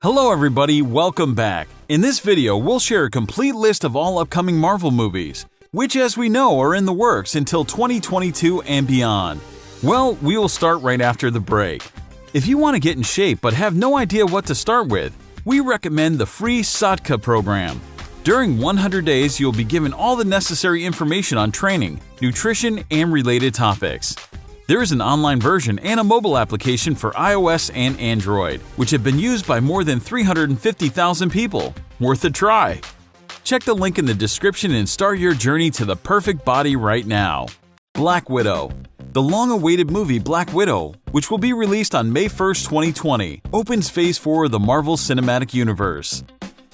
Hello everybody, welcome back. In this video, we'll share a complete list of all upcoming Marvel movies, which as we know are in the works until 2022 and beyond. Well, we will start right after the break. If you want to get in shape but have no idea what to start with, we recommend the free Satka program. During 100 days, you'll be given all the necessary information on training, nutrition, and related topics. There is an online version and a mobile application for iOS and Android, which have been used by more than 350,000 people. Worth a try! Check the link in the description and start your journey to the perfect body right now. Black Widow. The long-awaited movie Black Widow, which will be released on May 1st, 2020, opens Phase 4 of the Marvel Cinematic Universe.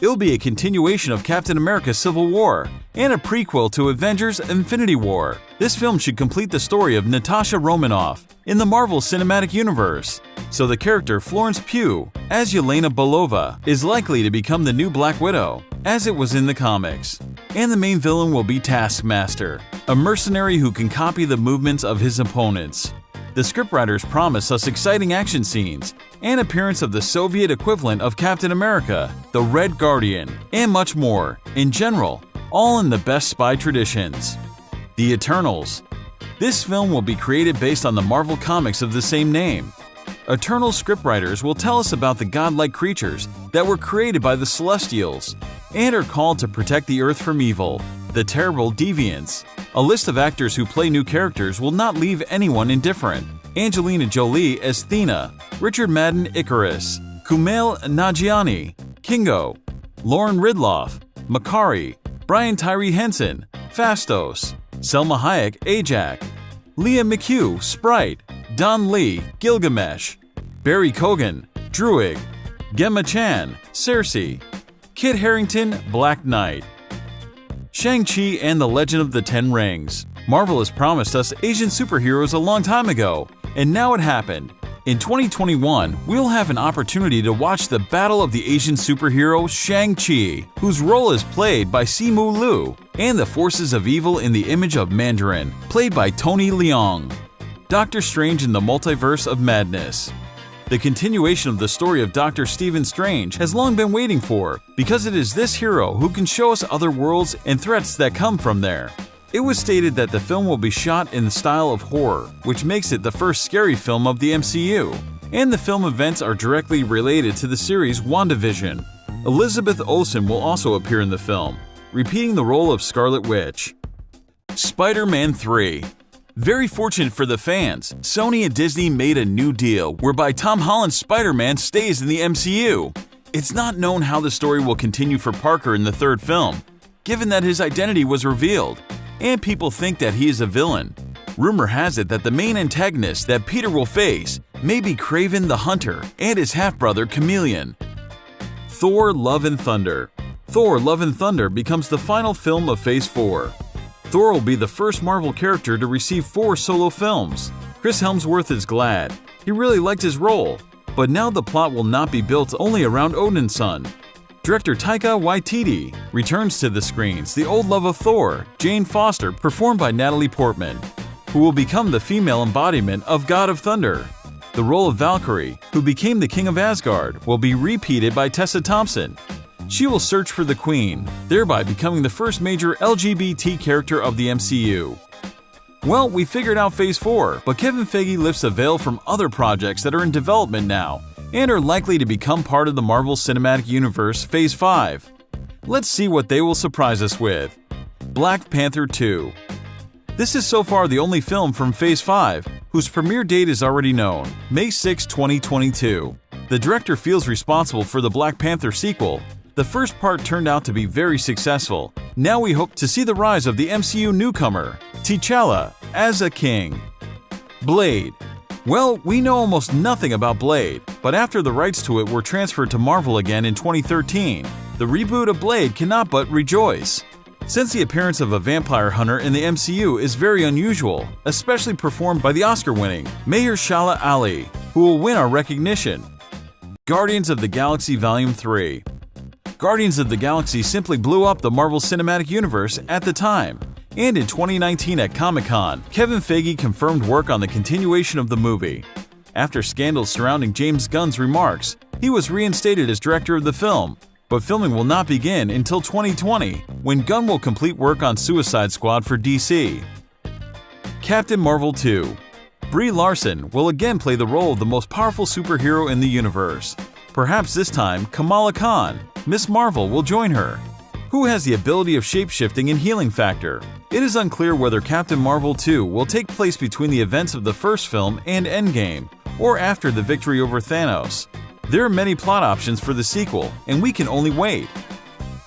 It'll be a continuation of Captain America: Civil War and a prequel to Avengers: Infinity War. This film should complete the story of Natasha Romanoff in the Marvel Cinematic Universe, so the character Florence Pugh, as Yelena Belova, is likely to become the new Black Widow, as it was in the comics. And the main villain will be Taskmaster, a mercenary who can copy the movements of his opponents. The scriptwriters promise us exciting action scenes, and appearance of the Soviet equivalent of Captain America, the Red Guardian, and much more. In general, all in the best spy traditions. The Eternals. This film will be created based on the Marvel comics of the same name. Eternal scriptwriters will tell us about the godlike creatures that were created by the Celestials and are called to protect the Earth from evil, the terrible deviants. A list of actors who play new characters will not leave anyone indifferent. Angelina Jolie as Thena, Richard Madden Icarus, Kumail Nanjiani, Kingo, Lauren Ridloff, Makari, Brian Tyree Henson, Phastos, Selma Hayek Ajax, Leah McHugh Sprite, Don Lee Gilgamesh, Barry Kogan Druig, Gemma Chan Cersei, Kit Harington Black Knight. Shang-Chi and the Legend of the Ten Rings. Marvel has promised us Asian superheroes a long time ago, and now it happened. In 2021, we'll have an opportunity to watch the battle of the Asian superhero Shang-Chi, whose role is played by Simu Liu, and the forces of evil in the image of Mandarin, played by Tony Leung. Doctor Strange in the Multiverse of Madness. The continuation of the story of Dr. Stephen Strange has long been waiting for, because it is this hero who can show us other worlds and threats that come from there. It was stated that the film will be shot in the style of horror, which makes it the first scary film of the MCU, and the film events are directly related to the series WandaVision. Elizabeth Olsen will also appear in the film, repeating the role of Scarlet Witch. Spider-Man 3. Very fortunate for the fans, Sony and Disney made a new deal whereby Tom Holland's Spider-Man stays in the MCU. It's not known how the story will continue for Parker in the third film, given that his identity was revealed, and people think that he is a villain. Rumor has it that the main antagonist that Peter will face may be Kraven the Hunter and his half-brother Chameleon. Thor: Love and Thunder. Thor: Love and Thunder becomes the final film of Phase 4. Thor will be the first Marvel character to receive 4 solo films. Chris Hemsworth is glad. He really liked his role, but now the plot will not be built only around Odin's son. Director Taika Waititi returns to the screens the old love of Thor, Jane Foster, performed by Natalie Portman, who will become the female embodiment of God of Thunder. The role of Valkyrie, who became the King of Asgard, will be repeated by Tessa Thompson. She will search for the Queen, thereby becoming the first major LGBT character of the MCU. Well, we figured out Phase 4, but Kevin Feige lifts a veil from other projects that are in development now and are likely to become part of the Marvel Cinematic Universe Phase 5. Let's see what they will surprise us with. Black Panther 2. This is so far the only film from Phase 5, whose premiere date is already known, May 6, 2022. The director feels responsible for the Black Panther sequel. The first part turned out to be very successful. Now we hope to see the rise of the MCU newcomer, T'Challa, as a king. Blade. Well, we know almost nothing about Blade, but after the rights to it were transferred to Marvel again in 2013, the reboot of Blade cannot but rejoice. Since the appearance of a vampire hunter in the MCU is very unusual, especially performed by the Oscar-winning Mahershala Ali, who will win our recognition. Guardians of the Galaxy Volume 3. Guardians of the Galaxy simply blew up the Marvel Cinematic Universe at the time, and in 2019 at Comic-Con, Kevin Feige confirmed work on the continuation of the movie. After scandals surrounding James Gunn's remarks, He was reinstated as director of the film, but filming will not begin until 2020, when Gunn will complete work on Suicide Squad for DC. Captain Marvel 2. Brie Larson will again play the role of the most powerful superhero in the universe. Perhaps this time, Kamala Khan, Miss Marvel, will join her, who has the ability of shape-shifting and healing factor. It is unclear whether Captain Marvel 2 will take place between the events of the first film and Endgame, or after the victory over Thanos. There are many plot options for the sequel, and we can only wait.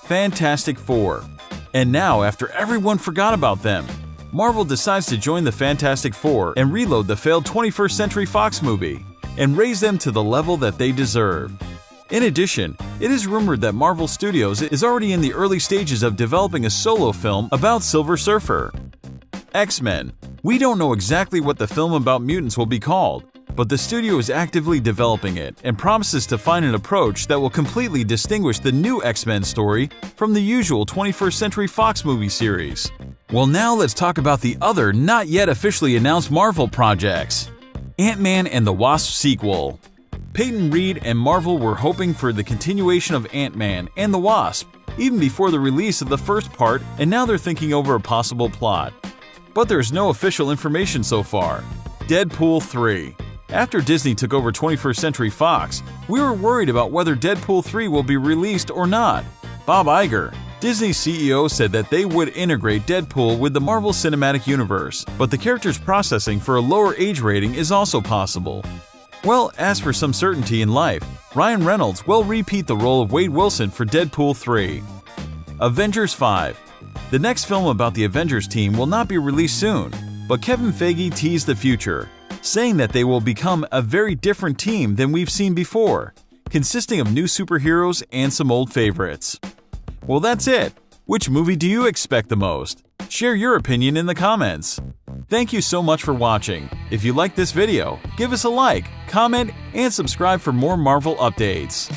Fantastic Four. And now, after everyone forgot about them, Marvel decides to join the Fantastic Four and reload the failed 21st Century Fox movie, and raise them to the level that they deserve. In addition, it is rumored that Marvel Studios is already in the early stages of developing a solo film about Silver Surfer. X-Men. We don't know exactly what the film about mutants will be called, but the studio is actively developing it and promises to find an approach that will completely distinguish the new X-Men story from the usual 21st Century Fox movie series. Well, now let's talk about the other not yet officially announced Marvel projects. Ant-Man and the Wasp sequel. Peyton Reed and Marvel were hoping for the continuation of Ant-Man and the Wasp, even before the release of the first part, and now they're thinking over a possible plot. But there's no official information so far. Deadpool 3. After Disney took over 21st Century Fox, we were worried about whether Deadpool 3 will be released or not. Bob Iger, Disney's CEO, said that they would integrate Deadpool with the Marvel Cinematic Universe, but the character's processing for a lower age rating is also possible. Well, as for some certainty in life, Ryan Reynolds will repeat the role of Wade Wilson for Deadpool 3. Avengers 5. The next film about the Avengers team will not be released soon, but Kevin Feige teased the future, saying that they will become a very different team than we've seen before, consisting of new superheroes and some old favorites. Well, that's it. Which movie do you expect the most? Share your opinion in the comments. Thank you so much for watching. If you liked this video, give us a like, comment, and subscribe for more Marvel updates.